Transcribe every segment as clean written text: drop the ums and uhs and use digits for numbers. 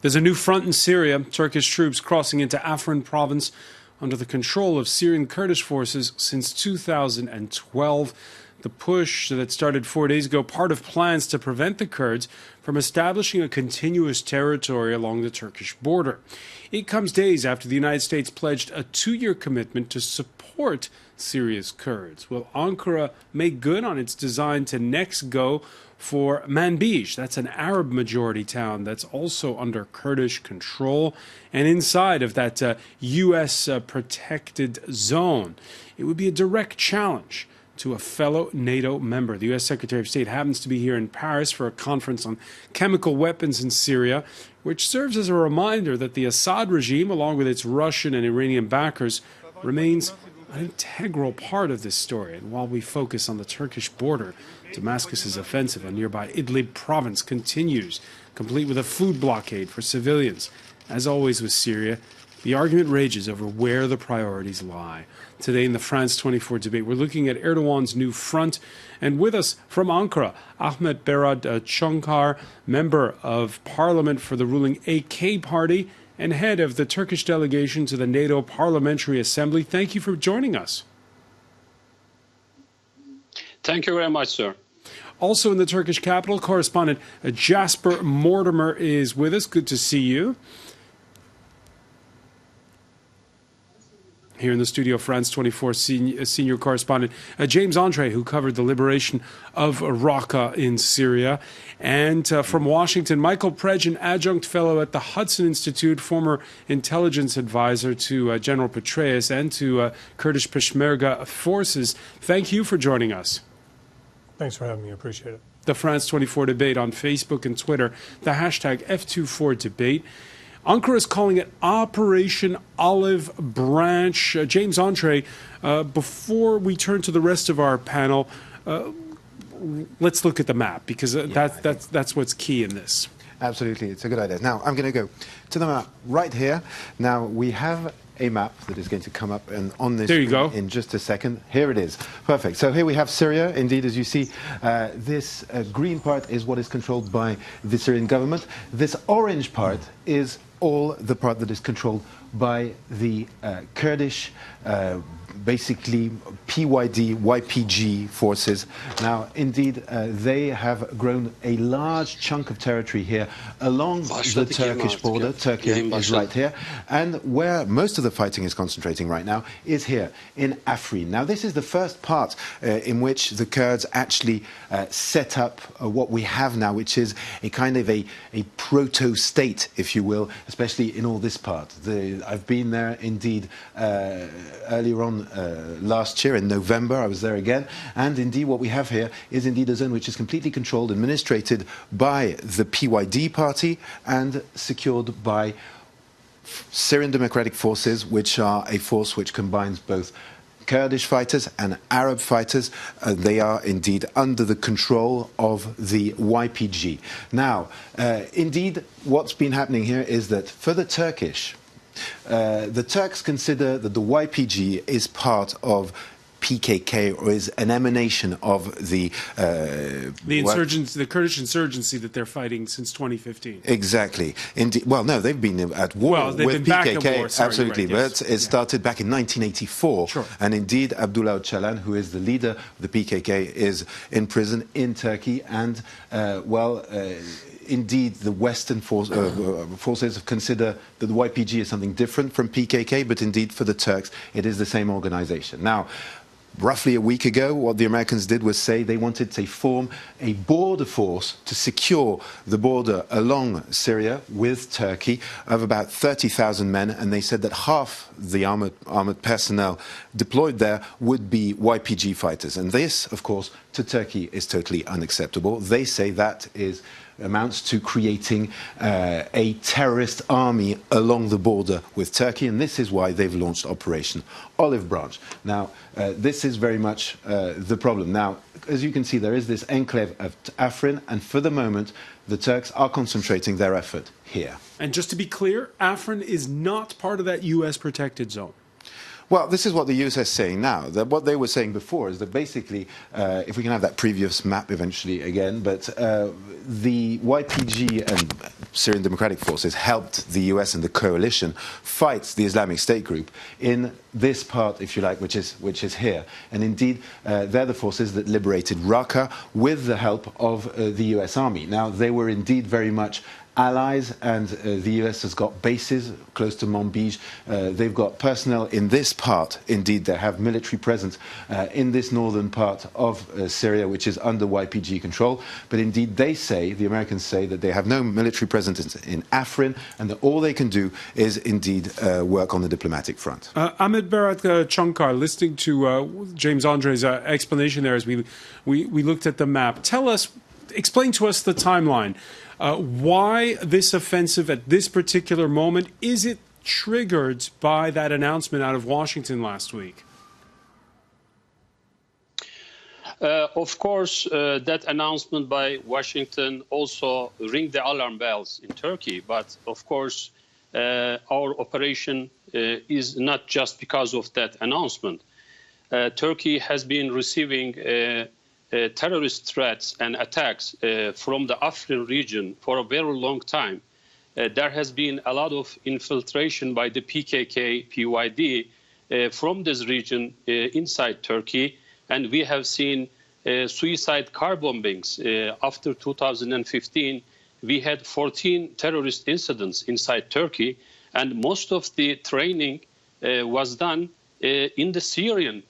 There's a new front in Syria. Turkish troops crossing into Afrin province under the control of Syrian Kurdish forces since 2012. The push that started 4 days ago, part of plans to prevent the Kurds from establishing a continuous territory along the Turkish border. It comes days after the United States pledged a 2-year commitment to support Syria's Kurds. Will Ankara make good on its design to next go for Manbij? That's an Arab-majority town that's also under Kurdish control and inside of that U.S. protected zone. It would be a direct challenge to a fellow NATO member. The U.S. Secretary of State happens to be here in Paris for a conference on chemical weapons in Syria, which serves as a reminder that the Assad regime, along with its Russian and Iranian backers, remains an integral part of this story. And while we focus on the Turkish border, Damascus's offensive on nearby Idlib province continues, complete with a food blockade for civilians. As always with Syria, the argument rages over where the priorities lie. Today in the France 24 debate, we're looking at Erdogan's new front. And with us from Ankara, Ahmet Berat Çonkar, member of parliament for the ruling AK party and head of the Turkish delegation to the NATO Parliamentary Assembly. Thank you for joining us. Thank you very much, sir. Also in the Turkish capital, correspondent Jasper Mortimer is with us. Good to see you. Here in the studio, France 24 senior correspondent James Andre, who covered the liberation of Raqqa in Syria. And from Washington, Michael Predge, an adjunct fellow at the Hudson Institute, former intelligence advisor to General Petraeus and to Kurdish Peshmerga forces. Thank you for joining us. Thanks for having me. I appreciate it. The France 24 debate on Facebook and Twitter, the hashtag F24debate. Ankara is calling it Operation Olive Branch. James Andre, before we turn to the rest of our panel, let's look at the map, because that's what's key in this. Absolutely, it's a good idea. Now, I'm going to go to the map right here. Now, we have a map that is going to come up on this screen in just a second. Here it is. Perfect. So here we have Syria. Indeed, as you see, this green part is what is controlled by the Syrian government. This orange part is all the part that is controlled by the Kurdish, basically PYD, YPG forces. Now, indeed, they have grown a large chunk of territory here along the Turkish border. Turkey is right here. And where most of the fighting is concentrating right now is here in Afrin. Now, this is the first part in which the Kurds actually set up what we have now, which is a kind of a proto-state, if you will, especially in all this part. I've been there, indeed, earlier on last year in November. I was there again, and indeed what we have here is indeed a zone which is completely controlled, administrated by the PYD party and secured by Syrian Democratic Forces, which are a force which combines both Kurdish fighters and Arab fighters. They are indeed under the control of the YPG. Now, indeed, what's been happening here is that for the Turkish, the Turks consider that the YPG is part of PKK, or is an emanation of the insurgents, the Kurdish insurgency that they're fighting since 2015. Exactly. Indeed. Well, no, they've been at war with PKK. Absolutely, but it started back in 1984. Sure. And indeed, Abdullah Öcalan, who is the leader of the PKK, is in prison in Turkey. And indeed, the Western forces consider that the YPG is something different from PKK, but indeed, for the Turks, it is the same organization. Now, roughly a week ago, what the Americans did was say they wanted to form a border force to secure the border along Syria with Turkey of about 30,000 men, and they said that half the armored personnel deployed there would be YPG fighters. And this, of course, to Turkey is totally unacceptable. They say that amounts to creating a terrorist army along the border with Turkey, and this is why they've launched Operation Olive Branch. Now, this is very much the problem. Now, as you can see, there is this enclave of Afrin, and for the moment, the Turks are concentrating their effort here. And just to be clear, Afrin is not part of that U.S. protected zone. Well, this is what the US is saying now. That what they were saying before is that basically, if we can have that previous map eventually again, but the YPG and Syrian Democratic Forces helped the US and the coalition fight the Islamic State group in this part, if you like, which is here. And indeed, they're the forces that liberated Raqqa with the help of the US Army. Now, they were indeed very much allies, and the US has got bases close to Manbij. They've got personnel in this part. Indeed, they have military presence in this northern part of Syria, which is under YPG control. But indeed, they say, the Americans say, that they have no military presence in Afrin, and that all they can do is indeed work on the diplomatic front. Ahmed Berat Shankar, listening to James Andre's explanation there as we looked at the map. Explain to us the timeline. Why this offensive at this particular moment? Is it triggered by that announcement out of Washington last week? Of course, that announcement by Washington also rang the alarm bells in Turkey. But of course, our operation is not just because of that announcement. Turkey has been receiving terrorist threats and attacks from the Afrin region for a very long time. There has been a lot of infiltration by the PKK, PYD from this region inside Turkey, and we have seen suicide car bombings. After 2015, we had 14 terrorist incidents inside Turkey, and most of the training was done in the Syrian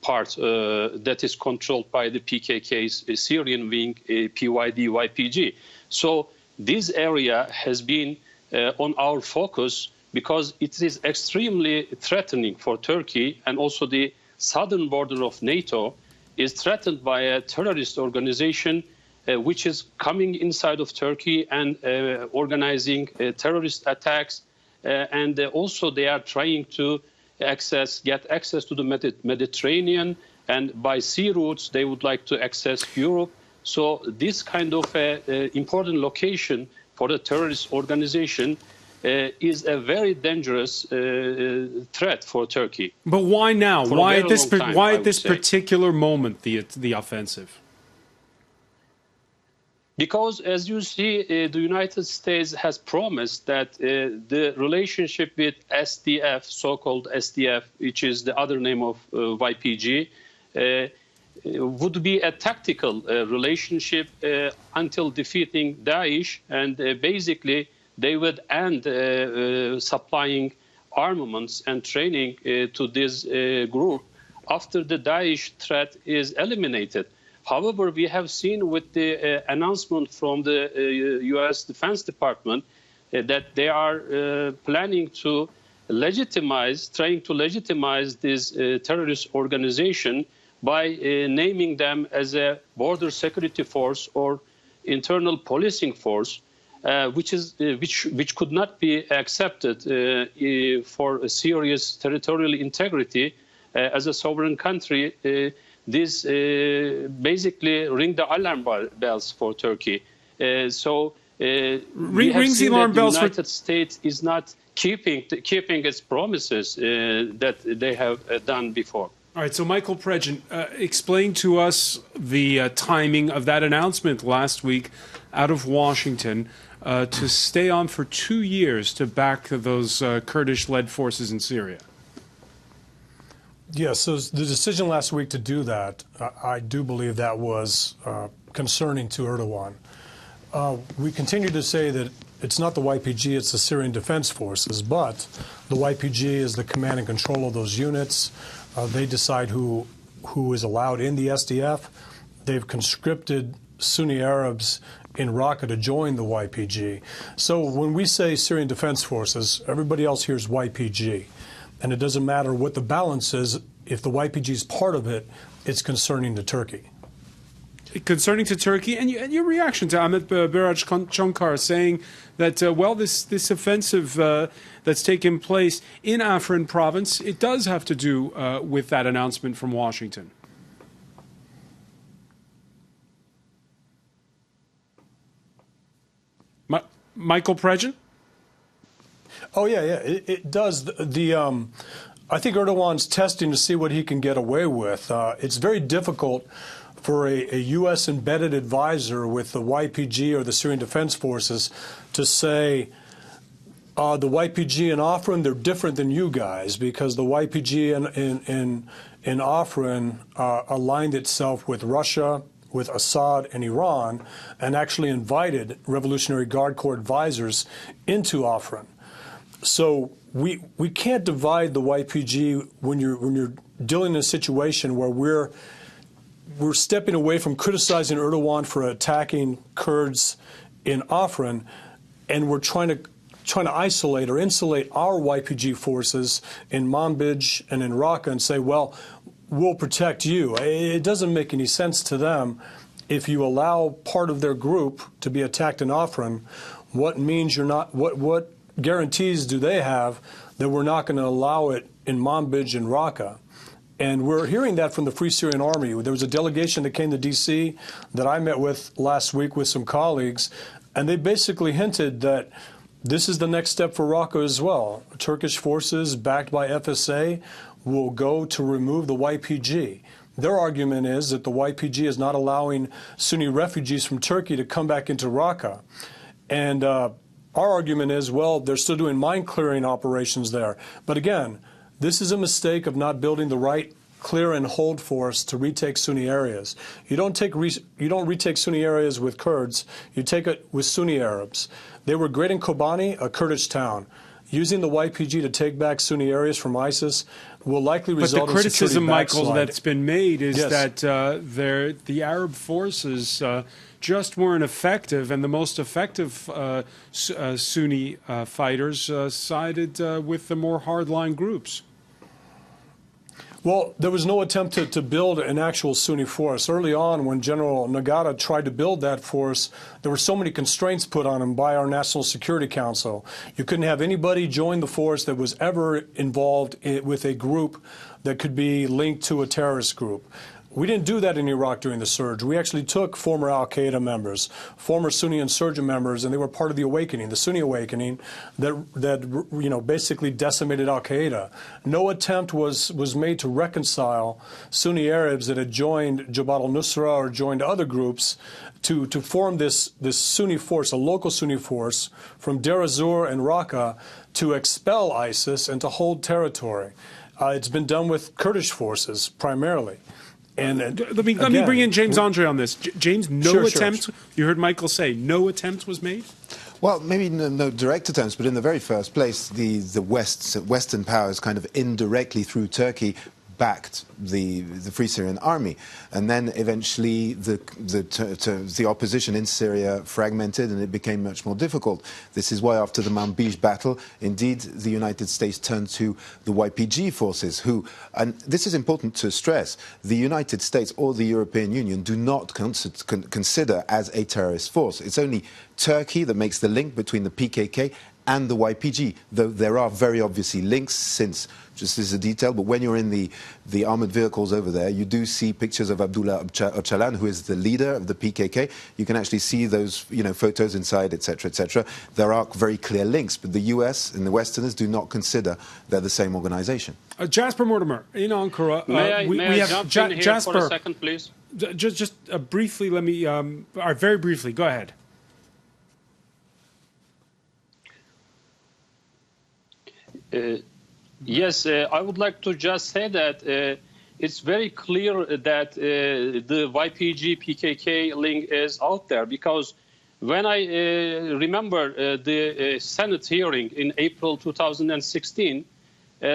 part that is controlled by the PKK's Syrian wing, PYD, YPG. So this area has been on our focus because it is extremely threatening for Turkey, and also the southern border of NATO is threatened by a terrorist organization which is coming inside of Turkey and organizing terrorist attacks. And also they are trying to get access to the Mediterranean, and by sea routes they would like to access Europe. So this kind of important location for the terrorist organization is a very dangerous threat for Turkey. But why now? Why at this particular moment the offensive? Because, as you see, the United States has promised that the relationship with SDF, so-called SDF, which is the other name of YPG, would be a tactical relationship until defeating Daesh, and basically they would end supplying armaments and training to this group after the Daesh threat is eliminated. However, we have seen with the announcement from the U.S. Defense Department that they are planning to trying to legitimize this terrorist organization by naming them as a border security force or internal policing force, which could not be accepted for a serious territorial integrity as a sovereign country. This basically ring the alarm bells for Turkey. So we have seen that the United States is not keeping its promises that they have done before. All right, so Michael Pregent, explain to us the timing of that announcement last week out of Washington to stay on for 2 years to back those Kurdish-led forces in Syria. Yes, so the decision last week to do that, I do believe that was concerning to Erdogan. We continue to say that it's not the YPG, it's the Syrian Defense Forces, but the YPG is the command and control of those units. They decide who is allowed in the SDF. They've conscripted Sunni Arabs in Raqqa to join the YPG. So when we say Syrian Defense Forces, everybody else hears YPG. And it doesn't matter what the balance is. If the YPG is part of it, it's concerning to Turkey. Concerning to Turkey, and your reaction to Ahmet Berat Shankar saying that, well, this offensive that's taken place in Afrin province, it does have to do with that announcement from Washington. Michael Pregent? Oh, yeah, it does. I think Erdogan's testing to see what he can get away with. It's very difficult for a U.S. embedded advisor with the YPG or the Syrian Defense Forces to say, the YPG in Afrin, they're different than you guys, because the YPG in Afrin aligned itself with Russia, with Assad and Iran, and actually invited Revolutionary Guard Corps advisors into Afrin. So we can't divide the YPG when you're dealing in a situation where we're stepping away from criticizing Erdogan for attacking Kurds in Afrin, and we're trying to isolate or insulate our YPG forces in Manbij and in Raqqa and say, well, we'll protect you. It doesn't make any sense to them. If you allow part of their group to be attacked in Afrin, what guarantees do they have that we're not going to allow it in Manbij and Raqqa? And we're hearing that from the Free Syrian Army. There was a delegation that came to D.C. that I met with last week with some colleagues, and they basically hinted that this is the next step for Raqqa as well. Turkish forces backed by FSA will go to remove the YPG. Their argument is that the YPG is not allowing Sunni refugees from Turkey to come back into Raqqa. And our argument is, well, they're still doing mine-clearing operations there. But again, this is a mistake of not building the right clear and hold force to retake Sunni areas. You don't retake Sunni areas with Kurds. You take it with Sunni Arabs. They were great in Kobani, a Kurdish town. Using the YPG to take back Sunni areas from ISIS will likely result in security backsliding. But the criticism, Michael, that's been made is that the Arab forces just weren't effective, and the most effective Sunni fighters sided with the more hardline groups. Well, there was no attempt to build an actual Sunni force. Early on, when General Nagata tried to build that force, there were so many constraints put on him by our National Security Council. You couldn't have anybody join the force that was ever involved with a group that could be linked to a terrorist group. We didn't do that in Iraq during the surge. We actually took former al-Qaeda members, former Sunni insurgent members, and they were part of the awakening, the Sunni awakening, that basically decimated al-Qaeda. No attempt was made to reconcile Sunni Arabs that had joined Jabhat al-Nusra or joined other groups to form this Sunni force, a local Sunni force from Deir ez-Zor and Raqqa to expel ISIS and to hold territory. It's been done with Kurdish forces primarily. And let me bring in James Andre on this. James, no attempt. You heard Michael say no attempt was made. Well, maybe no direct attempts, but in the very first place, the Western powers kind of indirectly through Turkey backed the Free Syrian Army, and then eventually the opposition in Syria fragmented, and it became much more difficult. This is why after the Manbij battle, indeed, the United States turned to the YPG forces, who, and this is important to stress, the United States or the European Union do not consider as a terrorist force. It's only Turkey that makes the link between the PKK and the YPG, though there are very obviously links, since, just as a detail, but when you're in the armoured vehicles over there, you do see pictures of Abdullah Öcalan, who is the leader of the PKK. You can actually see those, photos inside, etc., etc. There are very clear links, but the US and the Westerners do not consider they're the same organisation. Jasper Mortimer, in Ankara, may I have jump in here Jasper, for a second, please? Just briefly, let me, very briefly, go ahead. Yes, I would like to just say that it's very clear that the YPG PKK link is out there, because when I remember the Senate hearing in April 2016,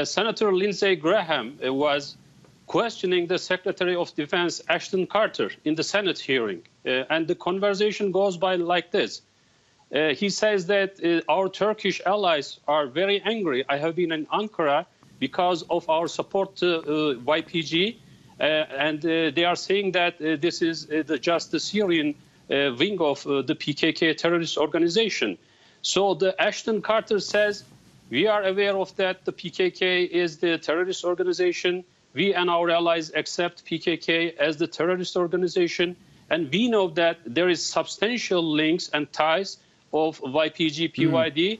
Senator Lindsey Graham was questioning the Secretary of Defense Ashton Carter in the Senate hearing, and the conversation goes by like this. He says that our Turkish allies are very angry. I have been in Ankara because of our support to YPG, and they are saying that this is just the Syrian wing of the PKK terrorist organization. So the Ashton Carter says, we are aware of that. The PKK is the terrorist organization. We and our allies accept PKK as the terrorist organization. And we know that there is substantial links and ties of YPG, PYD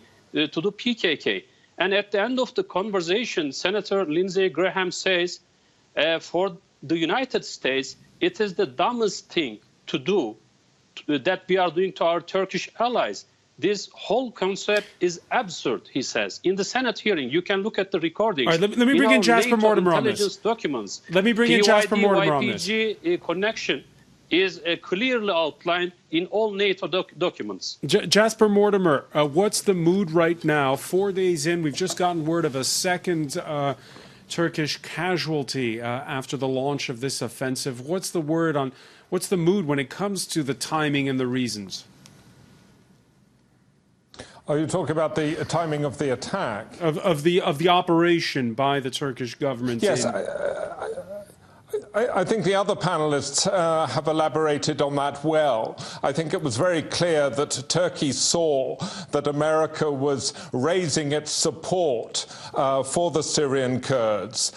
to the PKK. And at the end of the conversation, Senator Lindsey Graham says, for the United States, it is the dumbest thing to do that we are doing to our Turkish allies. This whole concept is absurd, he says. In the Senate hearing, you can look at the recordings. All right, let me bring in Jasper Mortimer on this. Documents. Let me bring in Jasper Mortimer on this. YPG connection is clearly outlined in all NATO documents. Jasper Mortimer, what's the mood right now? 4 days in, we've just gotten word of a second Turkish casualty after the launch of this offensive. What's the mood when it comes to the timing and the reasons? Are you talking about the timing of the attack? Of the operation by the Turkish government? Yes, I think the other panelists have elaborated on that well. I think it was very clear that Turkey saw that America was raising its support for the Syrian Kurds.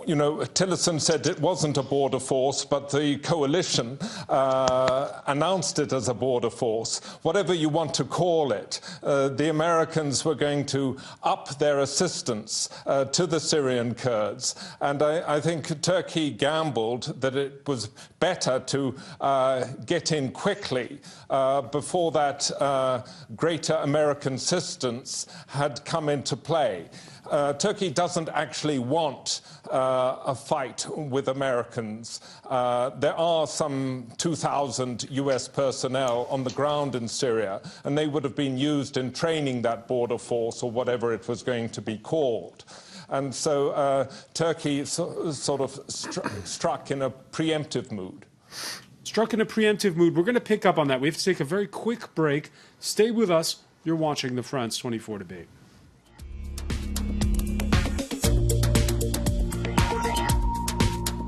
You know, Tillerson said it wasn't a border force, but the coalition announced it as a border force. Whatever you want to call it, the Americans were going to up their assistance to the Syrian Kurds. And I think Turkey gambled that it was better to get in quickly before that greater American assistance had come into play. Turkey doesn't actually want a fight with Americans. There are some 2,000 US personnel on the ground in Syria, and they would have been used in training that border force or whatever it was going to be called. And so Turkey sort of struck in a preemptive mood. Struck in a preemptive mood. We're going to pick up on that. We have to take a very quick break. Stay with us. You're watching the France 24 debate.